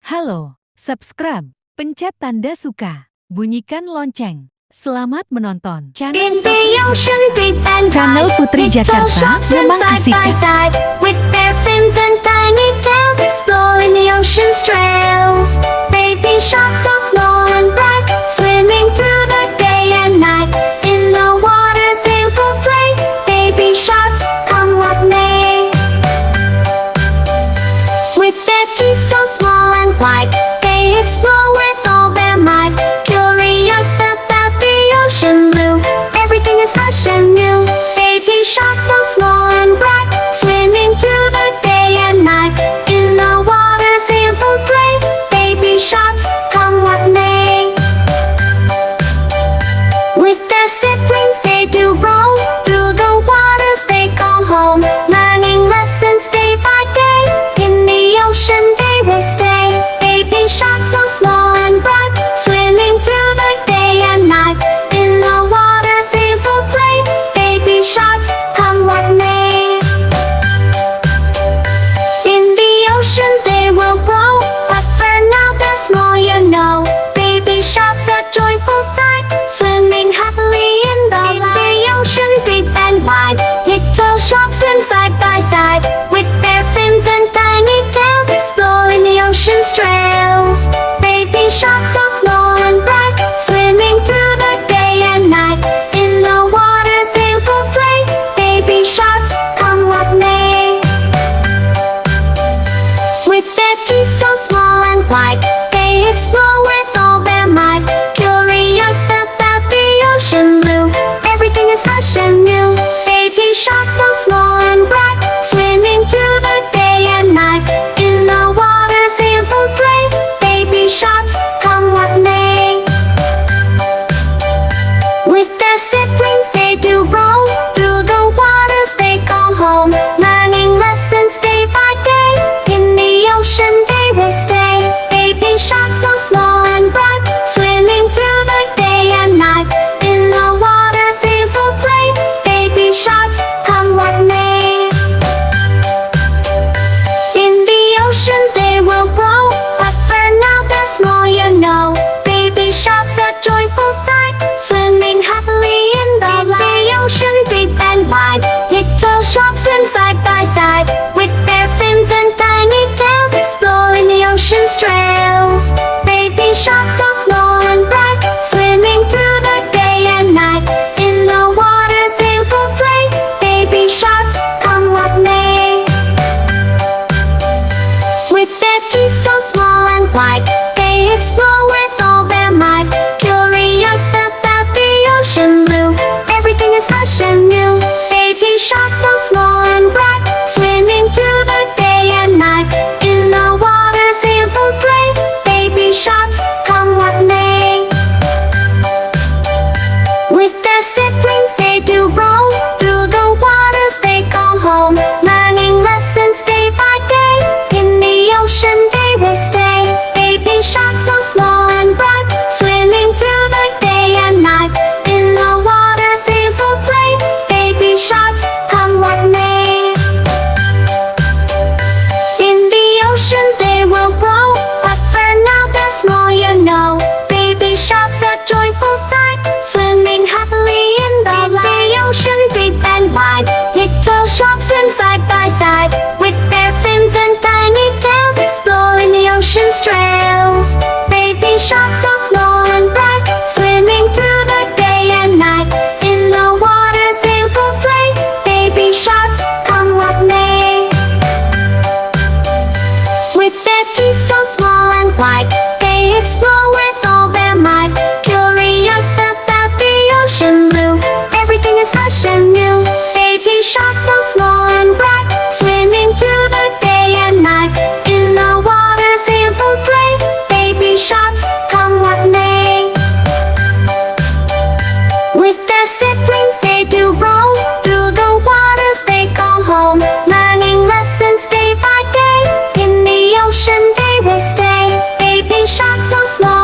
Halo, subscribe, pencet tanda suka, bunyikan lonceng. Selamat menonton channel Putri Jakarta. Memang asik. With their fins and tiny tails, exploring the ocean's trails. Baby sharks so small and bright, swimming through the day and night. In the water's playful play, baby sharks, come what may. With their teeth so small and white, they explore with all their might. Curious about the ocean blue, everything is fresh and new. Baby sharks so small and bright, swimming through the day and night. In the water's playful play, baby sharks, come what may. With their siblings they do roam, through the waters they call home. Learning lessons day by day, in the ocean they will stay. Baby sharks so small and bright, swimming through the day and night. In the water's playful play, baby sharks, come what may. In the ocean they will grow, but for now they're small, you know. Baby sharks a joyful sight, swimming happily in the ocean deep and wide. Little sharks swim side by side, with their fins and tiny tails, exploring the ocean's trails. Baby sharks so small and bright, swimming through the day and night. In the water's playful play, baby sharks, come what may. With their teeth so small and white, they explore with all their might. Curious about the ocean blue, everything is fresh and new. Baby sharks so small and bright, swimming through the day and night. In the water's playful play, baby sharks, come what may. With their siblings they do roam, through the waters they call home. Learning lessons day by day, in the ocean they will stay. Baby sharks so small and bright, swimming through the day and night. In the water's playful play, baby sharks, come what may. In the ocean they will grow, but for now they're small, you know. Baby sharks a joyful sight, swimming happily in the ocean deep and wide. Little sharks swim side by side, with their fins and tiny tails, exploring the ocean's trails. Baby sharks so small and bright, swimming through the day and night. In the water's playful play, baby sharks, come what may. With their teeth so small and white, they explore with all their might. Curious about the ocean blue, everything is fresh and new. Baby sharks so small and bright, swimming through the day and night. In the water's playful play, baby sharks, come what may. With their siblings they do roam, through the waters they call home. Learning lessons day by day, in the ocean they will stay. Baby sharks so small and bright, swimming through the day and night. In the water's playful play, baby sharks, come what may. In the ocean they will grow, but for now they're small, you know. Baby sharks a joyful sight, swimming happily in the ocean deep and wide. Little sharks swim side by side, with their fins and tiny tails, exploring the ocean's trails. Baby sharks so small and bright, swimming through the day and night. In the water's playful play, baby sharks, come what may. With their teeth so small and white, they explore with all their might. Curious about the ocean blue, everything is fresh and new. Baby sharks so small and bright, swimming through the day and night. In the water's playful play, baby sharks, come what may. With their siblings they do roam, through the waters they call home. Learning lessons day by day, in the ocean they will stay. Baby sharks so small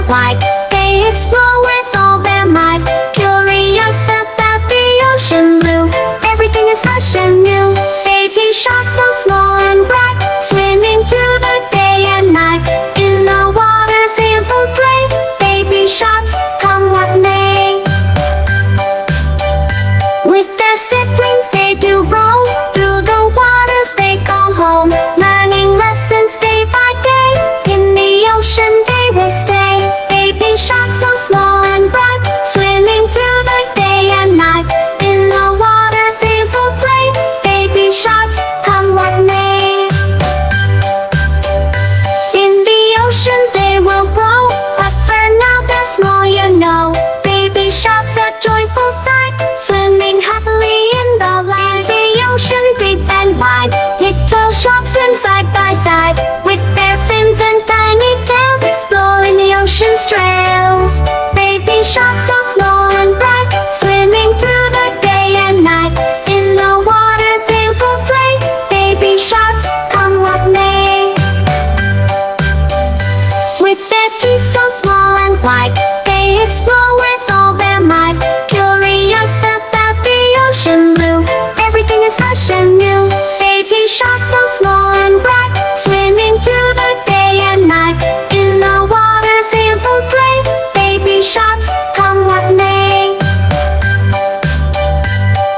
white. They explore with all their might, curious about the ocean blue. Everything is fresh and new. Baby sharks so small and bright, swimming through the day and night. In the waters they will play. Baby sharks, come what may. With their siblings they do roam. Through the waters they call home, learning lessons day by day. In the ocean they will stay. Baby sharks so small and bright, swimming through the day and night. In the waters they will play. Baby sharks, come what may. In the ocean they will grow, but for now they're small, you know. Baby sharks, a joyful sight, swimming happily in the light. In the ocean deep and wide, little sharks swim side by side, with their fins and tiny tails, exploring the ocean's trails. Baby sharks so small and bright, swimming through the day and night. In the waters they will play. Baby sharks, come what may. With their teeth so small and white, they explore with all their might, curious about the ocean blue. Everything is fresh and new. Baby sharks so small and bright, swimming through the day and night. In the waters they will play. Baby sharks, come what may.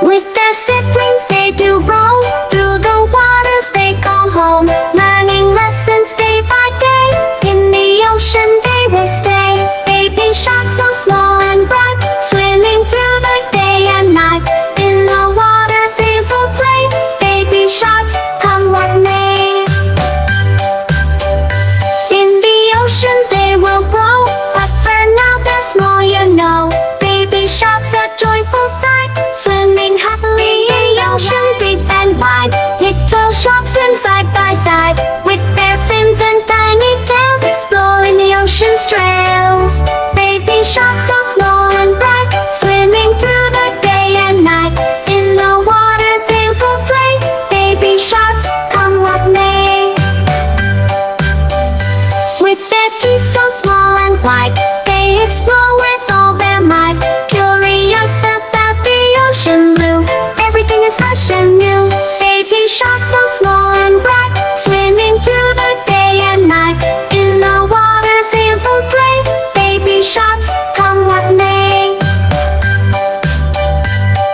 With their siblings they do roam. Through the waters they call home, learning lessons day by day. In the ocean they will stay. Baby sharks so small and bright, swimming through the day and night. In the waters they will play. Baby sharks, come what may. In the ocean they will grow, but for now they're small, you know. Baby sharks, a joyful sight, swimming happily in the ocean deep and wide. Little sharks swim side by side, with their fins and tiny tails, exploring the ocean's trails. Baby sharks so small and bright, swimming through the day and night. In the waters they will play. Baby sharks, come what may. With their teeth so small and white, they explore with all their might, curious about the ocean blue. Everything is fresh and new. Baby sharks so small and bright, swimming through the day and night. In the waters they will play. Baby sharks, come what may.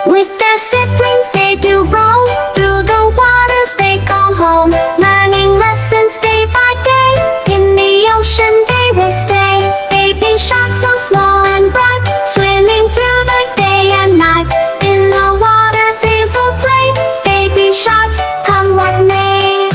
With their siblings they do roam. Through the waters they call home, learning lessons day by day. In the ocean they will stay. Baby sharks so small and bright, swimming through the day and night. In the waters they will play. Baby sharks, come what may.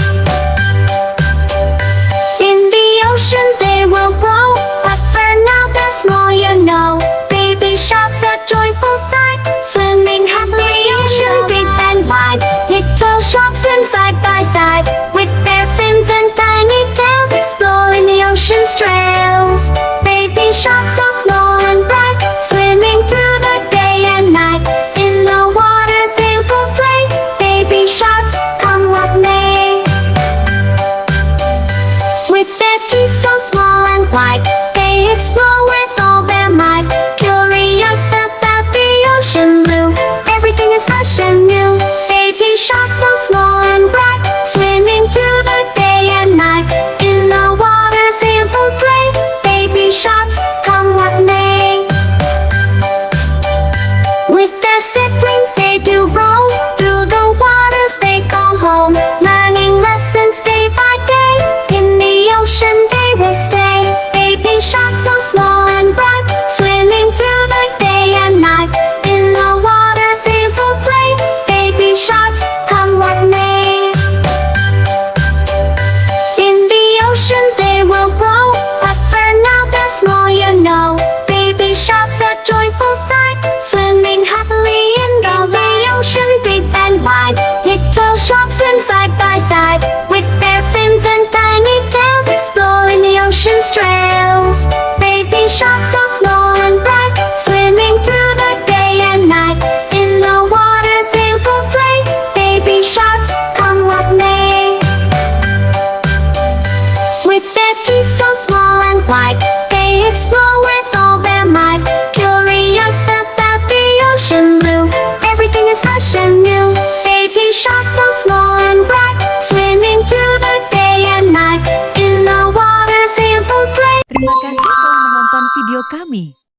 In the ocean they will grow, but for now they're small, you know. Baby sharks, a joyful sight, swimming happily in the ocean deep and wide. Little sharks swim side by side, with their fins and tiny tails, exploring the ocean's trails. Baby sharks so small and bright, swimming through the day and night. In the waters they will play. Baby sharks, come what may. With their teeth so small and white, they explore with all their might, curious about the ocean blue. Everything is fresh and new. Baby sharks so small and bright, swimming through the day and night. In the waters they will play. Baby sharks, come what may. With their siblings they do roam. Through the waters they call home, learning lessons day by day. In the ocean they will stay. Baby sharks so small and bright, swimming through the day and night. In the waters they will play. Baby sharks, come what may. In the ocean they will grow, but for now they're small, you know. Baby sharks, a joyful sight, swimming happily in the ocean deep and wide. Little sharks swim side by side, with their fins and tiny tails, exploring the ocean's trails. Baby sharks so small and bright, swimming through the day and night. In the waters they will play. Baby sharks, come what may. With their teeth so small and white, they explore kami.